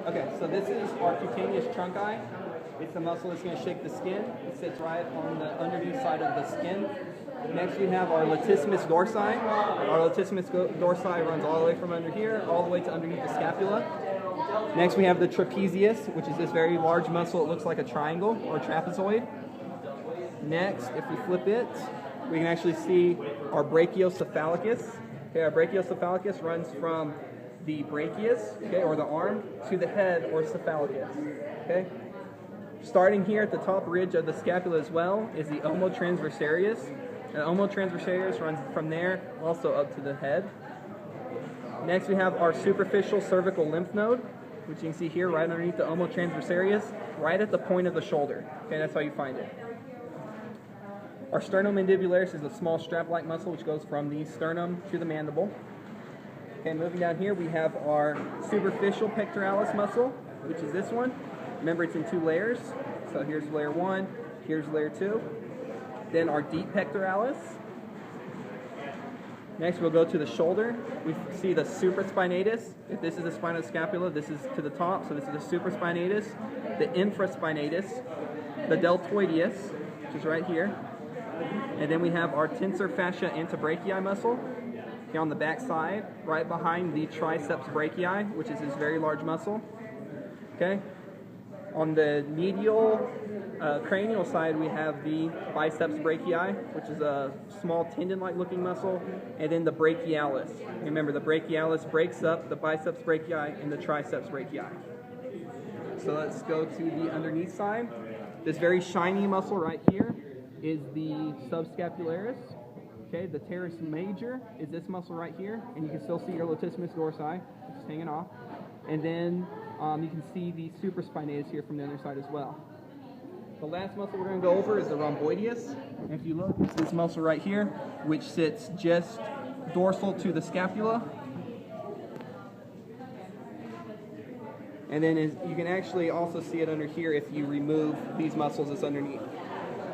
Okay, so this is our cutaneous trunci. It's the muscle that's going to shake the skin. It sits right on the underneath side of the skin. Next we have our latissimus dorsi. Our latissimus dorsi runs all the way from under here, all the way to underneath the scapula. Next we have the trapezius, which is this very large muscle. It looks like a triangle or a trapezoid. Next, if we flip it, we can actually see our brachiocephalicus. Okay, our brachiocephalicus runs from the brachius, okay, or the arm, to the head or cephalicus. Okay. Starting here at the top ridge of the scapula as well is the omotransversarius. The omotransversarius runs from there also up to the head. Next we have our superficial cervical lymph node, which you can see here right underneath the omotransversarius, right at the point of the shoulder. Okay, that's how you find it. Our sternomandibularis is a small strap-like muscle which goes from the sternum to the mandible. Okay, moving down here we have our superficial pectoralis muscle, which is this one. Remember, it's in 2 layers. So here's layer 1, here's layer 2. Then our deep pectoralis. Next we'll go to the shoulder. We see the supraspinatus. If this is the spine of the scapula, this is to the top, so this is the supraspinatus. The infraspinatus, the deltoideus, which is right here. And then we have our tensor fascia antebrachii muscle here on the back side, right behind the triceps brachii, which is this very large muscle. Okay. On the medial cranial side, we have the biceps brachii, which is a small tendon-like looking muscle, and then the brachialis. Remember, the brachialis breaks up the biceps brachii and the triceps brachii. So let's go to the underneath side. This very shiny muscle right here is the subscapularis. Okay, the teres major is this muscle right here, and you can still see your latissimus dorsi, which is hanging off. And then you can see the supraspinatus here from the other side as well. The last muscle we're going to go over is the rhomboideus. And if you look, it's this muscle right here, which sits just dorsal to the scapula. And then you can actually also see it under here if you remove these muscles that's underneath.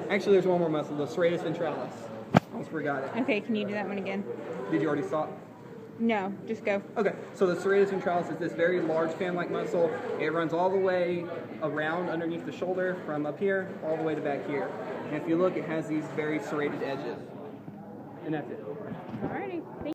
Actually, there's one more muscle, the serratus ventralis. Almost forgot it. Okay, can you do that one again? Did you already saw it? No, just go. Okay, so the serratus ventralis is this very large fan-like muscle. It runs all the way around underneath the shoulder from up here all the way to back here. And if you look, it has these very serrated edges. And that's it. All right.